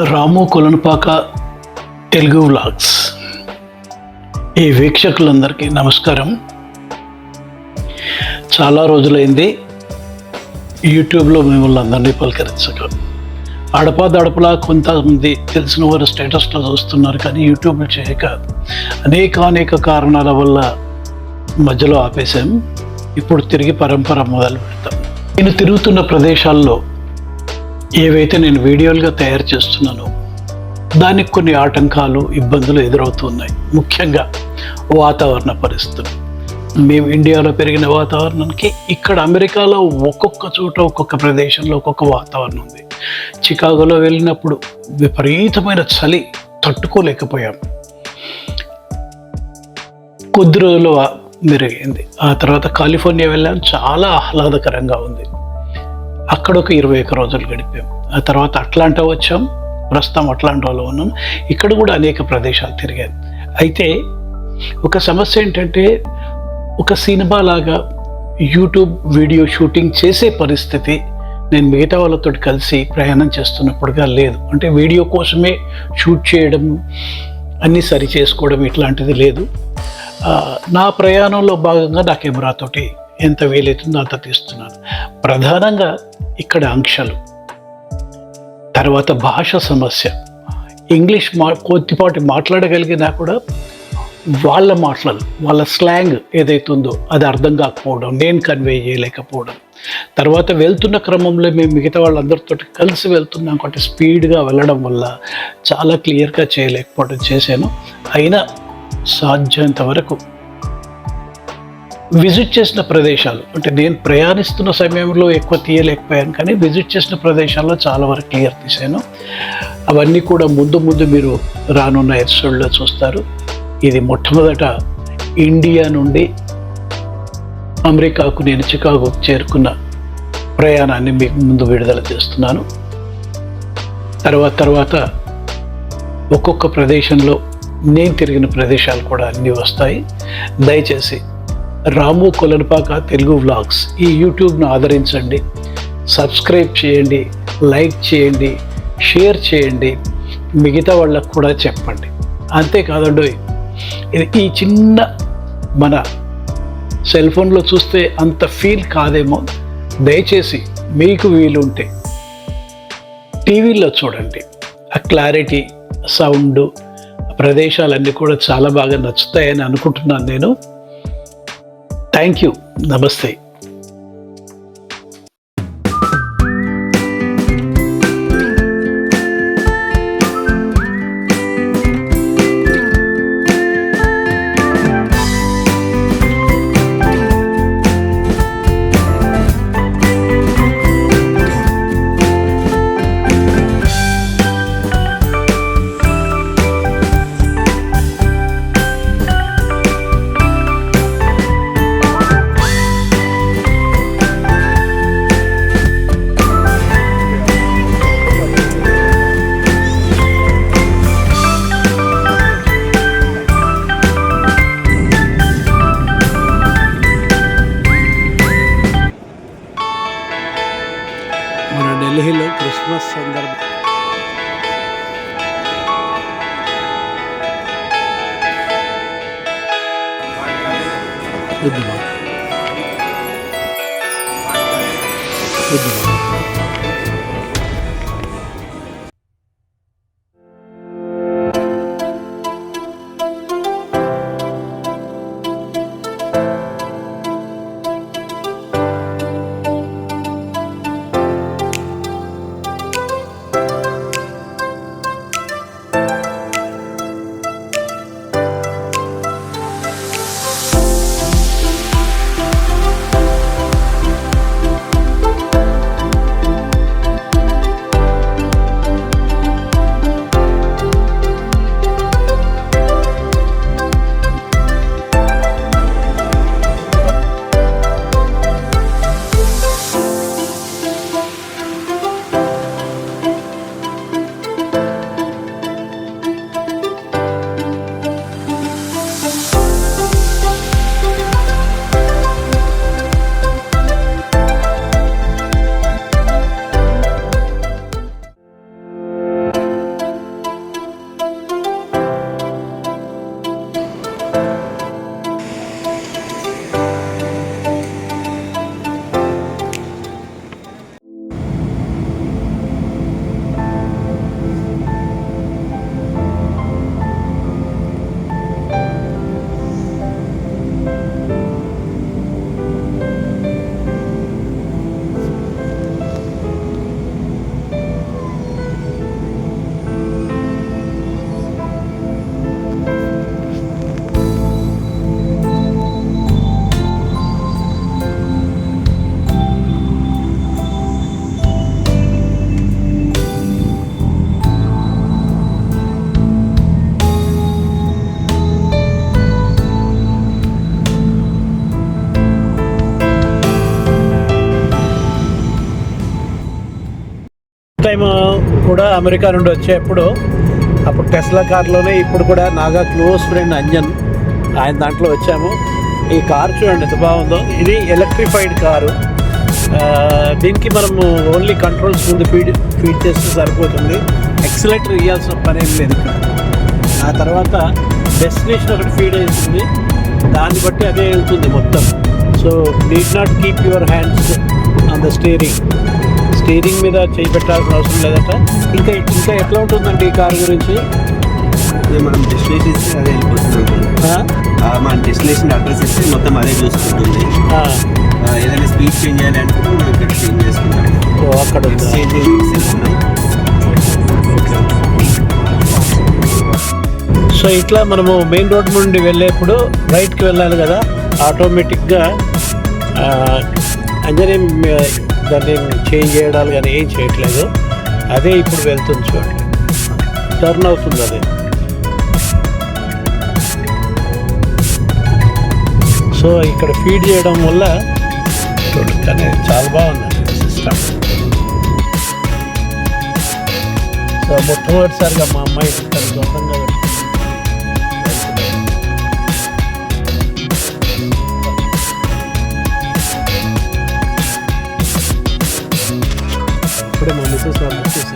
రాము Kolanupaka Telugu vlogs ఈ వీక్షకులందరికీ నమస్కారం. చాలా రోజులైంది యూట్యూబ్లో మిమ్మల్ని అందరినీ పలకరించక. అడపాదడపలా కొంతమంది తెలిసిన వారు స్టేటస్లో చూస్తున్నారు, కానీ యూట్యూబ్లో చేయక అనేక కారణాల వల్ల మధ్యలో ఆపేశాం. ఇప్పుడు తిరిగి పరంపర మొదలు పెడతాం. నేను తిరుగుతున్న ప్రదేశాల్లో ఏవైతే నేను వీడియోలుగా తయారు చేస్తున్నానో దానికి కొన్ని ఆటంకాలు, ఇబ్బందులు ఎదురవుతున్నాయి. ముఖ్యంగా వాతావరణ పరిస్థితులు. మేము ఇండియాలో పెరిగిన వాతావరణానికి ఇక్కడ అమెరికాలో ఒక్కొక్క చోట ఒక్కొక్క ప్రదేశంలో ఒక్కొక్క వాతావరణం ఉంది. చికాగోలో వెళ్ళినప్పుడు విపరీతమైన చలి తట్టుకోలేకపోయాం. కొద్ది రోజులు మెరుగైంది. ఆ తర్వాత కాలిఫోర్నియా వెళ్ళాం, చాలా ఆహ్లాదకరంగా ఉంది. అక్కడ ఒక 21 రోజులు గడిపాం. ఆ తర్వాత అట్లాంటా వచ్చాం, ప్రస్తుతం అట్లాంటాలో ఉన్నాం. ఇక్కడ కూడా అనేక ప్రదేశాలు తిరిగాను. అయితే ఒక సమస్య ఏంటంటే, ఒక సినిమా లాగా యూట్యూబ్ వీడియో షూటింగ్ చేసే పరిస్థితి నేను మిగతా వాళ్ళతో కలిసి ప్రయాణం చేస్తున్నప్పుడుగా లేదు. అంటే వీడియో కోసమే షూట్ చేయడం, అన్నీ సరి చేసుకోవడం ఇట్లాంటిది లేదు. నా ప్రయాణంలో భాగంగా నా కెమెరాతోటి ఎంత వీలైతుందో అంత తీస్తున్నాను. ప్రధానంగా ఇక్కడ ఆంక్షలు, తర్వాత భాష సమస్య. ఇంగ్లీష్ కొద్దిపాటి మాట్లాడగలిగినా కూడా వాళ్ళ మాటలు, వాళ్ళ స్లాంగ్ ఏదైతుందో అది అర్థం కాకపోవడం, నేను కన్వే చేయలేకపోవడం. తర్వాత వెళ్తున్న క్రమంలో మేము మిగతా వాళ్ళందరితో కలిసి వెళ్తున్నాం కాబట్టి స్పీడ్గా వెళ్ళడం వల్ల చాలా క్లియర్గా చేయలేకపోవడం చేశాను. అయినా సాధ్యంత వరకు విజిట్ చేసిన ప్రదేశాలు, అంటే నేను ప్రయాణిస్తున్న సమయంలో ఎక్కువ తీయలేకపోయాను, కానీ విజిట్ చేసిన ప్రదేశాల్లో చాలా వరకు క్లియర్ తీశాను. అవన్నీ కూడా ముందు మీరు రానున్న ఎపిసోడ్లో చూస్తారు. ఇది మొట్టమొదట ఇండియా నుండి అమెరికాకు నేను చికాగోకు చేరుకున్న ప్రయాణాన్ని మీకు ముందు విడుదల చేస్తున్నాను. తర్వాత ఒక్కొక్క ప్రదేశంలో నేను తిరిగిన ప్రదేశాలు కూడా అన్నీ వస్తాయి. దయచేసి రాము కొలనుపాక తెలుగు వ్లాగ్స్ ఈ యూట్యూబ్ను ఆదరించండి, సబ్స్క్రైబ్ చేయండి, లైక్ చేయండి, షేర్ చేయండి, మిగతా వాళ్ళకు కూడా చెప్పండి. అంతేకాదండి, ఇది ఈ చిన్న మన సెల్ ఫోన్లో చూస్తే అంత ఫీల్ కాదేమో. దయచేసి మీకు వీలుంటే టీవీలో చూడండి. ఆ క్లారిటీ, సౌండ్, ప్రదేశాలన్నీ కూడా చాలా బాగా నచ్చుతాయని అనుకుంటున్నాను నేను. Thank you. నమస్తే. మన ఢిల్లీలో క్రిస్మస్ సందర్భం టైం కూడా అమెరికా నుండి వచ్చేప్పుడు అప్పుడు టెస్లా కార్లోనే, ఇప్పుడు కూడా నాగా క్లోజ్ ఫ్రెండ్ అంజన్, ఆయన దాంట్లో వచ్చాము. ఈ కార్ చూడండి ఎంత బాగుందో. ఇది ఎలక్ట్రిఫైడ్ కారు. దీనికి మనము ఓన్లీ కంట్రోల్స్ ముందు ఫీడ్ చేస్తే సరిపోతుంది. ఎక్సలేటర్ ఇవ్వాల్సిన పని ఏం లేదు. ఆ తర్వాత డెస్టినేషన్ ఒకటి ఫీడ్ అవుతుంది, దాన్ని బట్టి అదే వెళ్తుంది మొత్తం. So need not keep your hands on the steering మీద చేయి పెట్టాల్సిన అవసరం లేదట. ఇంకా ఎట్లా ఉంటుందండి ఈ కారు గురించి? మనం డెస్టినేషన్ ఇస్తే అదే వెళ్ళిపోతుంది. మన డెస్టినేషన్ అడ్రస్ ఇస్తే మొత్తం అదే చూసుకుంటుంది. ఏదైనా స్పీడ్ చేంజ్ చేయాలి అనుకుంటే మనం ఇక్కడ చేంజ్ చేసుకుంటాం. అక్కడ సో ఇట్లా మనము మెయిన్ రోడ్ నుండి వెళ్ళేప్పుడు రైట్కి వెళ్ళాలి కదా, ఆటోమేటిక్గా అంజనే దాన్ని చేంజ్ చేయడాలు కానీ ఏం చేయట్లేదు. అదే ఇప్పుడు వెళ్తుంది చూడండి, టర్న్ అవుతుంది అదే. సో ఇక్కడ ఫీడ్ చేయడం వల్ల చూడండి, కానీ చాలా బాగుందండి సిస్టమ్. సో మొట్టమొదటిసారిగా మా అమ్మాయి ఇక్కడ సొంతంగా ఇప్పుడే మా మిస్సెస్ వాళ్ళు వచ్చేసి